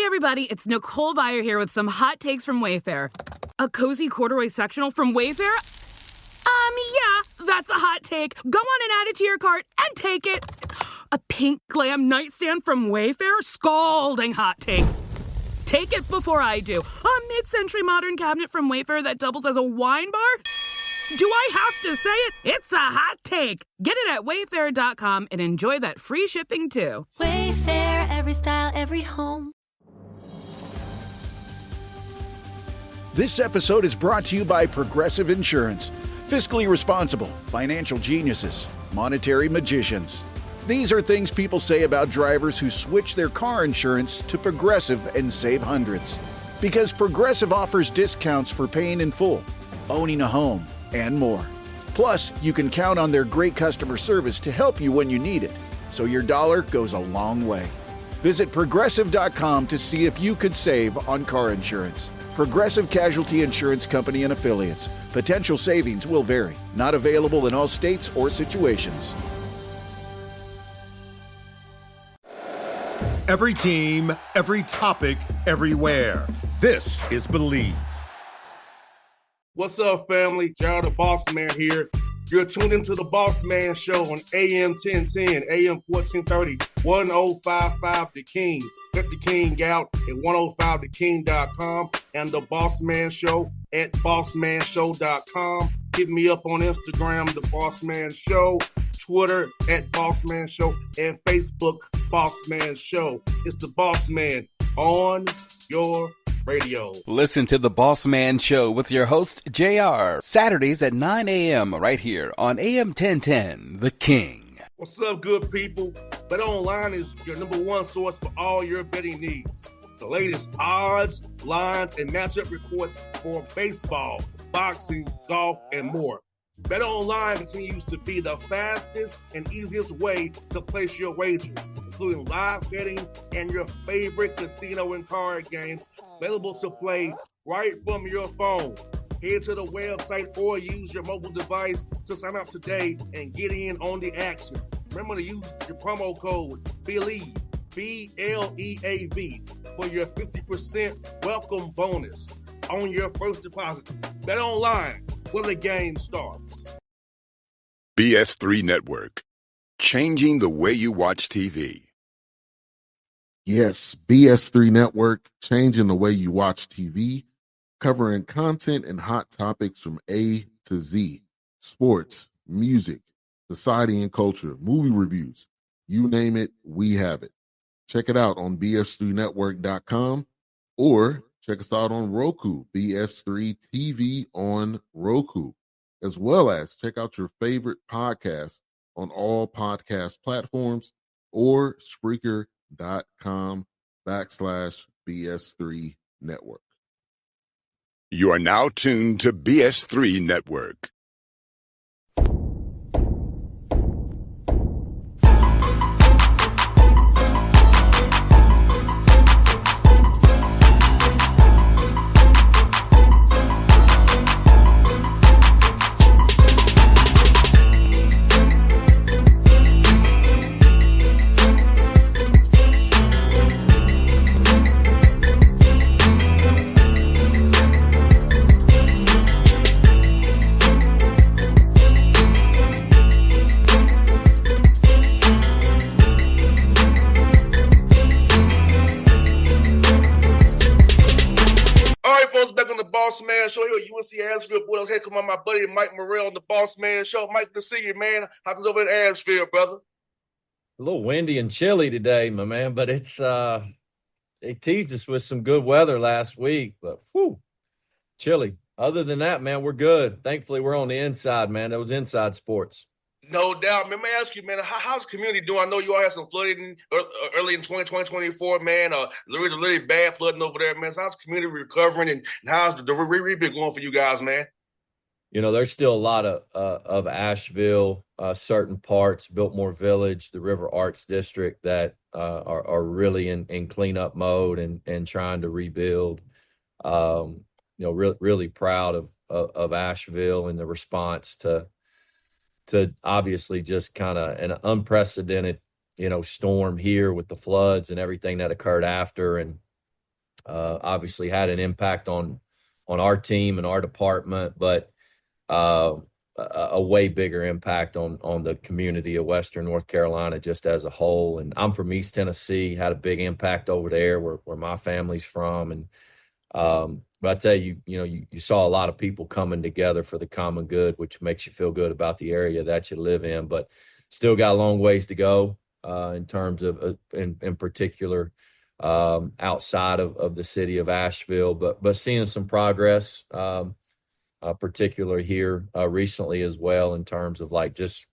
Hey everybody, it's Nicole Byer here with some hot takes from Wayfair. A cozy corduroy sectional from Wayfair? Yeah, that's a hot take. Go on and add it to your cart and take it. A pink glam nightstand from Wayfair? Scalding hot take. Take it before I do. A mid-century modern cabinet from Wayfair that doubles as a wine bar? Do I have to say it? It's a hot take. Get it at wayfair.com and enjoy that free shipping too. Wayfair, every style, every home. This episode is brought to you by Progressive Insurance. Fiscally responsible, financial geniuses, monetary magicians. These are things people say about drivers who switch their car insurance to Progressive and save hundreds. Because Progressive offers discounts for paying in full, owning a home, and more. Plus, you can count on their great customer service to help you when you need it, so your dollar goes a long way. Visit Progressive.com to see if you could save on car insurance. Progressive Casualty Insurance Company and Affiliates. Potential savings will vary. Not available in all states or situations. Every team, every topic, everywhere. This is Believe. What's up, family? Gerald the Bossman here. You're tuned into the Bossman Show on AM 1010, AM 1430, 1055 The King. Check The King out at 105theking.com and the Bossman Show at bossmanshow.com. Hit me up on Instagram, The Bossman Show, Twitter at Bossman Show, and Facebook, Bossman Show. It's the Bossman on your radio. Listen to the Bossman Show with your host, JR, Saturdays at 9 a.m. right here on AM 1010, The King. What's up, good people? BetOnline is your number one source for all your betting needs. The latest odds, lines, and matchup reports for baseball, boxing, golf, and more. BetOnline continues to be the fastest and easiest way to place your wagers, including live betting and your favorite casino and card games available to play right from your phone. Head to the website or use your mobile device to sign up today and get in on the action. Remember to use your promo code BELIEVE, BLEAV, for your 50% welcome bonus on your first deposit. BetOnline, where the game starts. BS3 Network, changing the way you watch TV. Yes, BS3 Network, changing the way you watch TV, covering content and hot topics from A to Z, sports, music, society and culture, movie reviews, you name it, we have it. Check it out on bs3network.com or check us out on Roku, BS3 TV on Roku, as well as check out your favorite podcast on all podcast platforms or Spreaker.com/BS3 Network. You are now tuned to BS3 Network. Bossman Show here at UNC Asheville. Boy, okay, come on, my buddy Mike Morrell on the Bossman Show. Mike, good to see you, man. How's it over in Asheville, brother? A little windy and chilly today, my man, but it's they teased us with some good weather last week, but whew, chilly. Other than that, man, we're good. Thankfully, we're on the inside, man. Those inside sports. No doubt, man. Let me ask you, man, how's the community doing? I know you all had some flooding early in 2024, man. Really bad flooding over there, man. So how's the community recovering, and how's the rebuild going for you guys, man? You know, there's still a lot of Asheville, certain parts, Biltmore Village, the River Arts District that are really in cleanup mode and trying to rebuild. You know, really proud of Asheville and the response to obviously just kind of an unprecedented, you know, storm here with the floods and everything that occurred after. And, obviously had an impact on our team and our department, but uh, a way bigger impact on the community of Western North Carolina just as a whole. And I'm from East Tennessee, had a big impact over there where my family's from. And but I tell you, you saw a lot of people coming together for the common good, which makes you feel good about the area that you live in. But still got a long ways to go in terms of, in particular, outside of the city of Asheville. But seeing some progress, particularly here recently as well, in terms of like just,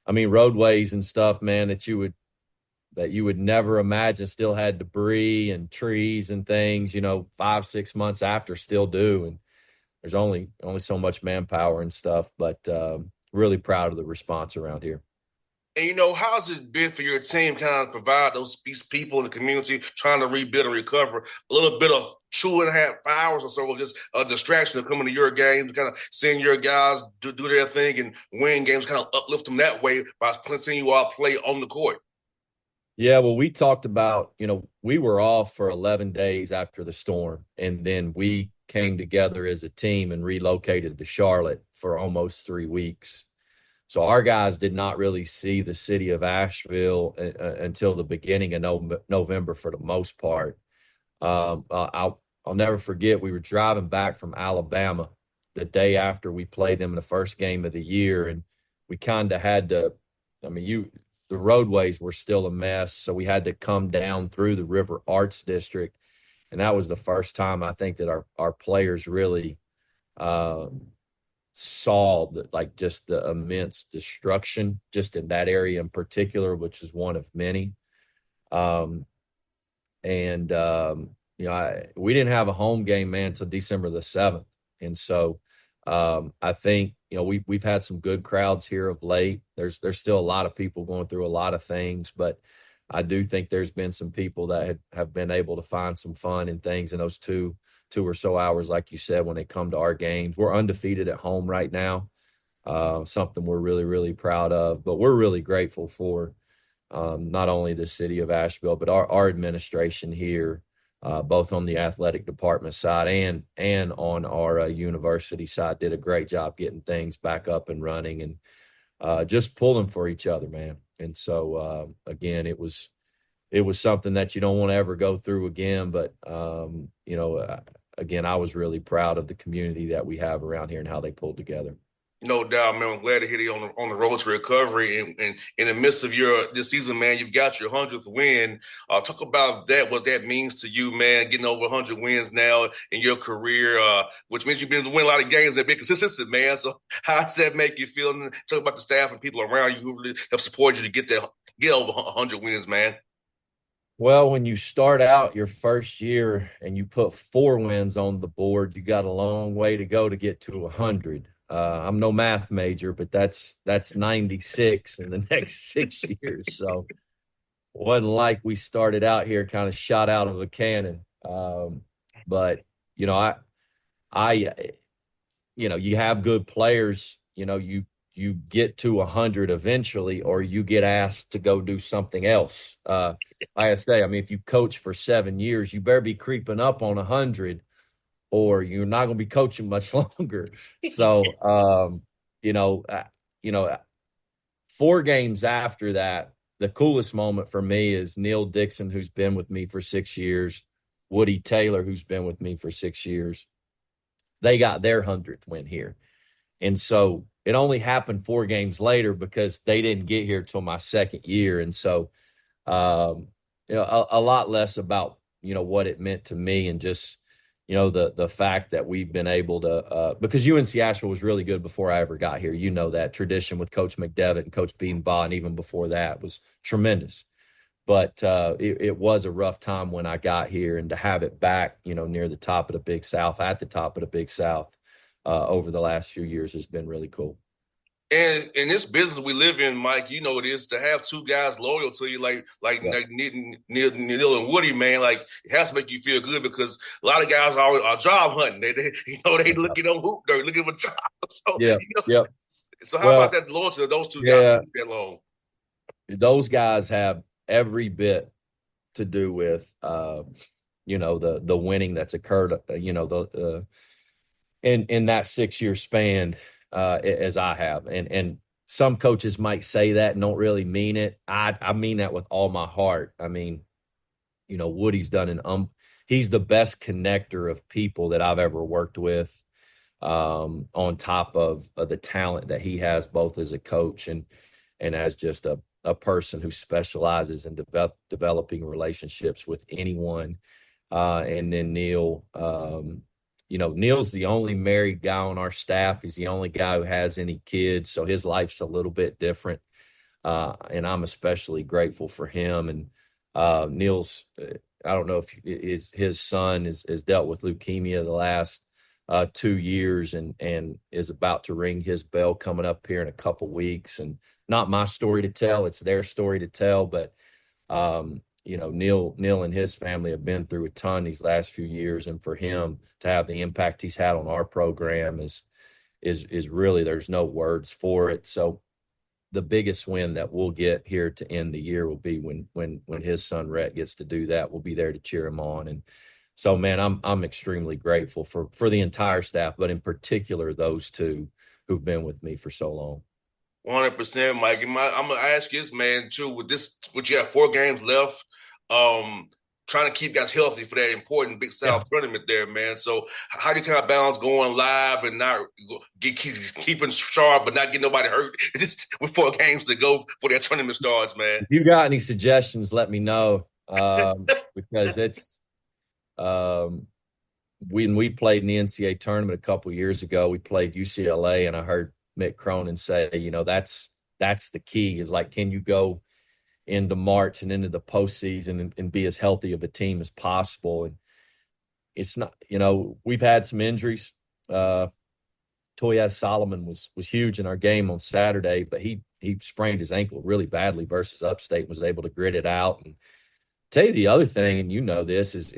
I mean, roadways and stuff, man, that you would never imagine still had debris and trees and things, 5-6 months after still do. And there's only so much manpower and stuff, but really proud of the response around here. And how's it been for your team kind of provide these people in the community trying to rebuild and recover a little bit of 2.5 hours or so of just a distraction of coming to your games, kind of seeing your guys do their thing and win games, kind of uplift them that way by seeing you all play on the court? Yeah, well, we talked about, we were off for 11 days after the storm, and then we came together as a team and relocated to Charlotte for almost 3 weeks. So our guys did not really see the city of Asheville until the beginning of November for the most part. I'll never forget, we were driving back from Alabama the day after we played them in the first game of the year, and we kind of had to, the roadways were still a mess, so we had to come down through the River Arts District, and that was the first time I think that our players really saw just the immense destruction just in that area in particular, which is one of many. We didn't have a home game, man, until December the 7th. And so I think, we've had some good crowds here of late. There's still a lot of people going through a lot of things, but I do think there's been some people that have been able to find some fun and things in those two or so hours, like you said, when they come to our games. We're undefeated at home right now, something we're really, really proud of. But we're really grateful for not only the city of Asheville, but our administration here, both on the athletic department side and on our university side, did a great job getting things back up and running and just pulling for each other, man. And so, again, it was something that you don't want to ever go through again. But, again, I was really proud of the community that we have around here and how they pulled together. No doubt, man. I'm glad to hear you on the road to recovery. And in the midst of this season, man, you've got your 100th win. Talk about that, what that means to you, man, getting over 100 wins now in your career, which means you've been winning a lot of games and been consistent, man. So how does that make you feel? And talk about the staff and people around you who really have supported you to get over 100 wins, man. Well, when you start out your first year and you put 4 wins on the board, you got a long way to go to get to 100. I'm no math major, but that's 96 in the next 6 years. So it wasn't like we started out here kind of shot out of a cannon. But you have good players. You get to 100 eventually, or you get asked to go do something else. Like I say, if you coach for 7 years, you better be creeping up on 100, or you're not going to be coaching much longer. So, 4 games after that, the coolest moment for me is Neil Dixon, who's been with me for 6 years, Woody Taylor, who's been with me for 6 years. They got their 100th win here. And so it only happened 4 games later because they didn't get here till my second year. And so, a lot less about, what it meant to me and just, the fact that we've been able to, because UNC Asheville was really good before I ever got here. That tradition with Coach McDevitt and Coach Beanbaugh, and even before that, was tremendous. But it was a rough time when I got here, and to have it back, near the top of the Big South, at the top of the Big South, over the last few years has been really cool. And in this business we live in, Mike, it is to have 2 guys loyal to you, like Neil and Woody, man. Like, it has to make you feel good because a lot of guys are job hunting. They looking on hoop, they're looking for jobs. So, So how about that loyalty of those 2 guys that long? Those guys have every bit to do with the winning that's occurred, in that 6-year span, as I have. And some coaches might say that and don't really mean it. I mean that with all my heart. I mean, Woody's done he's the best connector of people that I've ever worked with, on top of the talent that he has, both as a coach and as just a person who specializes in developing relationships with anyone. And then Neil, Neil's the only married guy on our staff. He's the only guy who has any kids, so his life's a little bit different. And I'm especially grateful for him. And Neil's, I don't know if his son has dealt with leukemia the last 2 years and is about to ring his bell coming up here in a couple weeks. And not my story to tell, it's their story to tell. But Neil and his family have been through a ton these last few years, and for him to have the impact he's had on our program is really, there's no words for it. So the biggest win that we'll get here to end the year will be when his son Rhett gets to do that. We'll be there to cheer him on. And so, man, I'm extremely grateful for the entire staff, but in particular those two who've been with me for so long. 100%, Mike. And I'm gonna ask you this, man, too. With you have 4 games left, trying to keep guys healthy for that important Big South tournament there, man. So how do you kind of balance going live and not keeping sharp, but not getting nobody hurt just with 4 games to go for that tournament starts, man? If you got any suggestions, let me know, because it's when we played in the NCAA tournament a couple of years ago, we played UCLA, and I heard Mick Cronin say, that's the key, is like, can you go into March and into the postseason and be as healthy of a team as possible? And it's not, we've had some injuries. Toyaz Solomon was huge in our game on Saturday, but he sprained his ankle really badly versus Upstate and was able to grit it out. And tell you the other thing, and this, is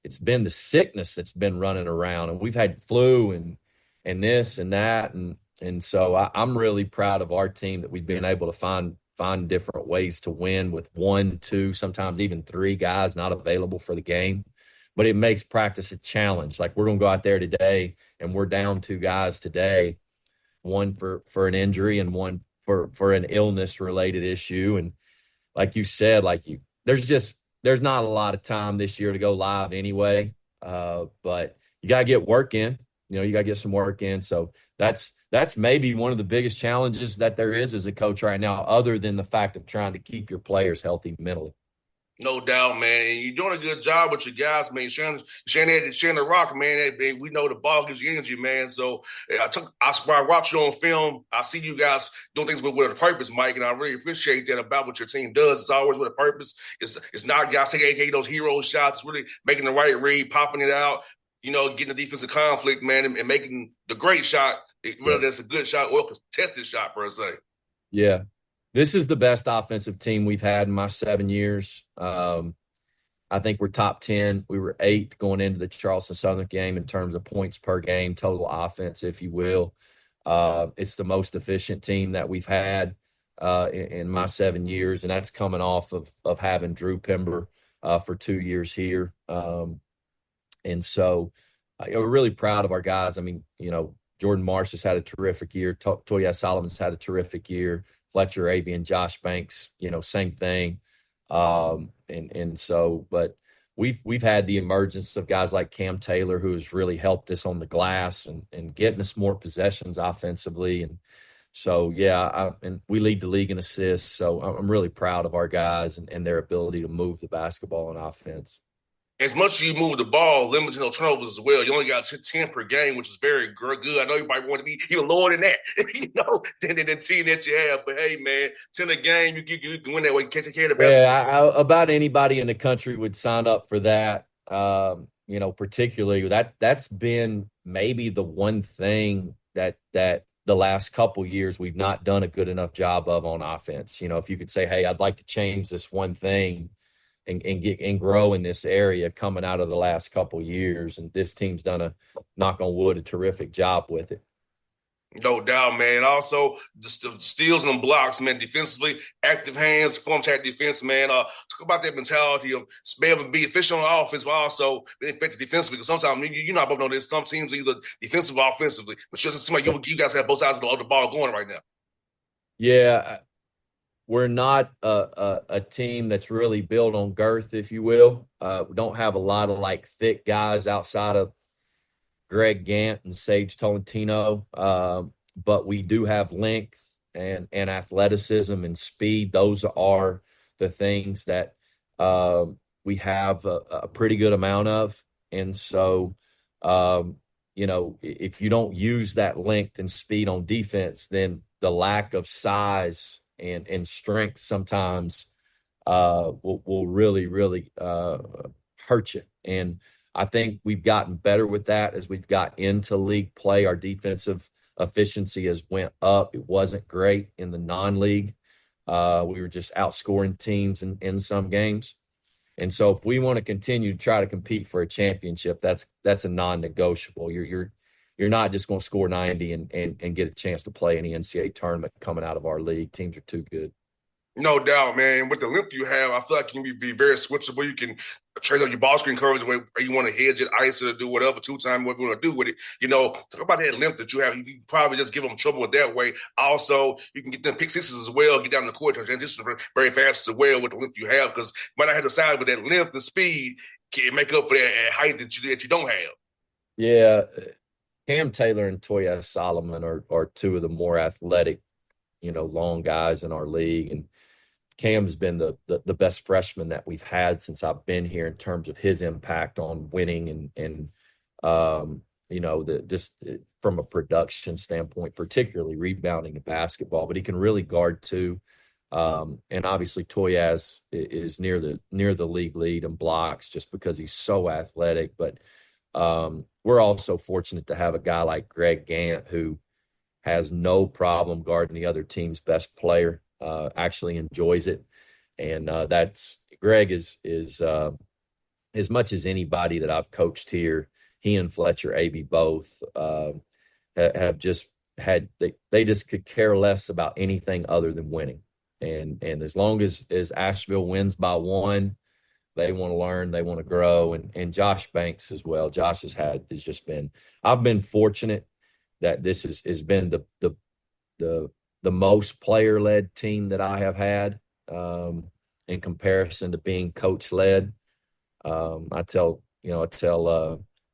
it's been the sickness that's been running around, and we've had flu and this and that. And so I'm really proud of our team that we've been able to find different ways to win with 1, 2, sometimes even 3 guys not available for the game. But it makes practice a challenge. Like, we're going to go out there today and we're down 2 guys today, one for an injury and one for an illness related issue. And like you said, there's not a lot of time this year to go live anyway. But you got to get work in. You got to get some work in. So that's maybe one of the biggest challenges that there is as a coach right now, other than the fact of trying to keep your players healthy mentally. No doubt, man. And you're doing a good job with your guys, man. Shannon the Rock, man. We know the ball gives you energy, man. So I watch you on film. I see you guys doing things with a purpose, Mike, and I really appreciate that about what your team does. It's always with a purpose. It's not guys taking AK those hero shots. It's really making the right read, popping it out, getting the defensive conflict, man, and making the great shot, whether that's a good shot or a contested shot, per se. Yeah. This is the best offensive team we've had in my 7 years. I think we're top 10. We were 8th going into the Charleston Southern game in terms of points per game, total offense, if you will. It's the most efficient team that we've had in my 7 years, and that's coming off of having Drew Pember for 2 years here. And so we're really proud of our guys. I mean, Jordan Marsh has had a terrific year. Toya Solomon's had a terrific year. Fletcher Aby and Josh Banks, same thing. And so, but we've had the emergence of guys like Cam Taylor, who has really helped us on the glass and getting us more possessions offensively. And so, and we lead the league in assists. So I'm really proud of our guys and their ability to move the basketball on offense. As much as you move the ball, limiting those turnovers as well. You only got 10 per game, which is very good. I know you probably want to be even lower than that, than the 10 that you have. But, hey, man, 10 a game, you can win that way. Catch a kid of basketball. Yeah, about anybody in the country would sign up for that, particularly. That's been maybe the one thing that the last couple years we've not done a good enough job of on offense. If you could say, hey, I'd like to change this one thing, and grow in this area coming out of the last couple of years. And this team's done knock on wood, a terrific job with it. No doubt, man. Also, just the steals and blocks, man. Defensively, active hands, form track defense, man. Talk about that mentality of being able to be efficient on offense, but also being effective defensively. Because sometimes you know, both know this. Some teams are either defensive or offensively, but it doesn't seem like you guys have both sides of the ball going right now. Yeah, we're not a team that's really built on girth, if you will. We don't have a lot of like thick guys outside of Greg Gant and Sage Tolentino, but we do have length and athleticism and speed. Those are the things that we have a pretty good amount of. And so, if you don't use that length and speed on defense, then the lack of size and strength sometimes will really, really hurt you. And I think we've gotten better with that as we've got into league play. Our defensive efficiency has went up. It wasn't great in the non-league. We were just outscoring teams in some games. And so if we want to continue to try to compete for a championship, that's a non-negotiable. You're not just going to score 90 and get a chance to play in the NCAA tournament coming out of our league. Teams are too good. No doubt, man. With the length you have, I feel like you can be very switchable. You can trade up your ball screen coverage where you want to hedge it, ice it, or do whatever, two-time, whatever you want to do with it. Talk about that length that you have. You can probably just give them trouble with that way. Also, you can get them pick sixes as well, get down the court, transition very fast as well with the length you have, because you might not have the size, but that length and speed can make up for that height that you don't have. Yeah. Cam Taylor and Toya Solomon are two of the more athletic, long guys in our league. And Cam's been the best freshman that we've had since I've been here in terms of his impact on winning and just from a production standpoint, particularly rebounding the basketball. But he can really guard too. And obviously Toyaz is near the league lead in blocks just because he's so athletic. But we're also fortunate to have a guy like Greg Gant who has no problem guarding the other team's best player. Actually enjoys it, and that's Greg is as much as anybody that I've coached here. He and Fletcher AB both have just had they just could care less about anything other than winning, and as long as Asheville wins by one, they want to learn, they want to grow, and Josh Banks as well. Josh I've been fortunate that this has been the most player-led team that I have had in comparison to being coach-led. I tell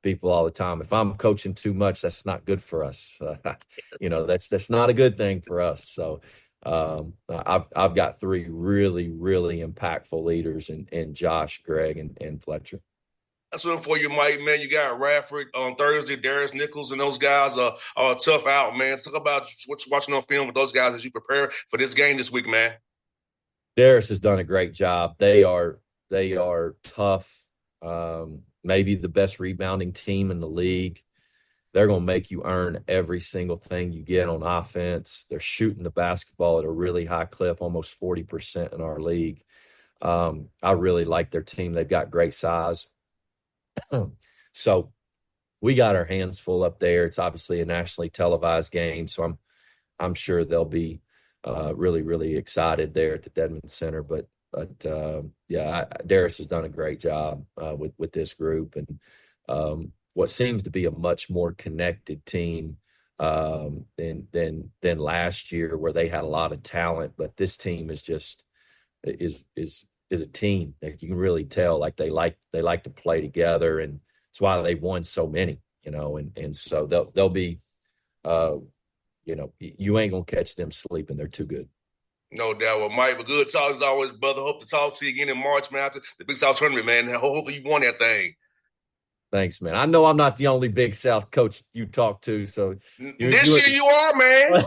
people all the time, if I'm coaching too much, that's not good for us. That's not a good thing for us. So I've got three really, really impactful leaders in Josh, Greg, and Fletcher. That's one for you, Mike, man. You got Radford on Thursday, Darius Nichols, and those guys are tough out, man. Talk about what you're watching on film with those guys as you prepare for this game this week, man. Darius has done a great job. They are tough, maybe the best rebounding team in the league. They're going to make you earn every single thing you get on offense. They're shooting the basketball at a really high clip, almost 40% in our league. I really like their team. They've got great size. So we got our hands full up there. It's obviously a nationally televised game, so I'm sure they'll be really, really excited there at the Dedman Center. But Darius has done a great job with this group, and what seems to be a much more connected team than last year, where they had a lot of talent. But this team is just is a team that you can really tell like they like to play together, and it's why they've won so many, and so they'll be you ain't gonna catch them sleeping. They're too good. No doubt. Well, Mike, but good talk as always, brother. Hope to talk to you again in March, man, after the Big South tournament, man. Hopefully you won that thing. Thanks, man. I know I'm not the only Big South coach you talk to, so this year you are, man.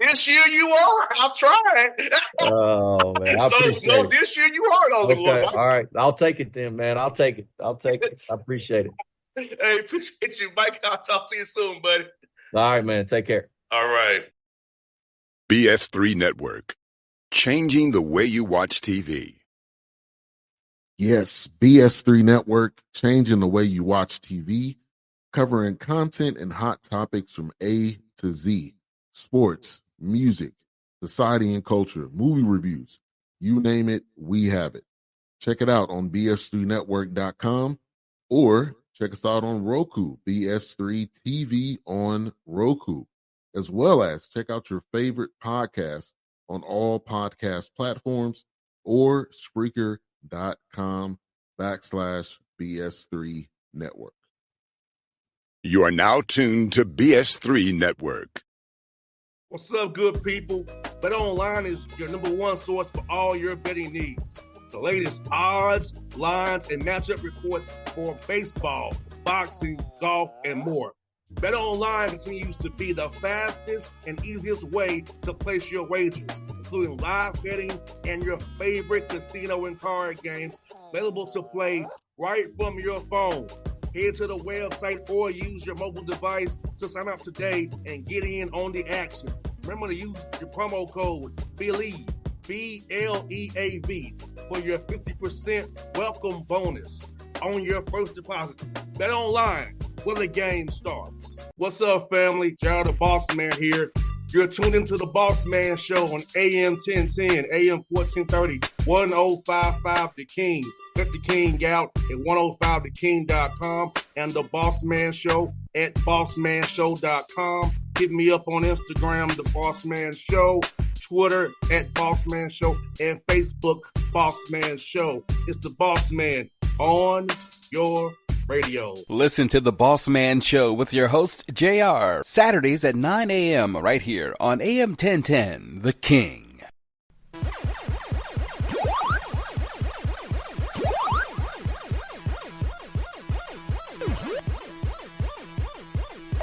This year you are. I'm trying. Oh man, this year you are. Okay. All right, I'll take it then, man. I'll take it. I appreciate it. Hey, appreciate you, Mike. I'll talk to you soon, buddy. All right, man. Take care. All right. BS3 Network, changing the way you watch TV. Yes, BS3 Network, changing the way you watch TV, covering content and hot topics from A to Z, sports, music, society and culture, movie reviews, you name it, we have it. Check it out on bs3network.com or check us out on Roku, BS3 TV on Roku, as well as check out your favorite podcast on all podcast platforms or Spreaker.com/BS3 Network. You are now tuned to BS3 Network. What's up, good people? Bet Online is your number one source for all your betting needs. The latest odds, lines, and matchup reports for baseball, boxing, golf, and more. Bet Online continues to be the fastest and easiest way to place your wagers, including live betting and your favorite casino and card games available to play right from your phone. Head to the website or use your mobile device to sign up today and get in on the action. Remember to use your promo code BELIEVE, BLEAV, for your 50% welcome bonus on your first deposit. Bet Online, where the game starts. What's up, family? Gerald the Bossman here. You're tuned into the Bossman Show on AM 1010, AM 1430, 1055 The King. Let the King out at 105theking.com and the Bossman Show at bossmanshow.com. Hit me up on Instagram, The Bossman Show, Twitter at Bossman Show, and Facebook, Bossman Show. It's the Bossman on your radio. Listen to The Bossman Show with your host, JR, Saturdays at 9 a.m. right here on AM 1010, The King.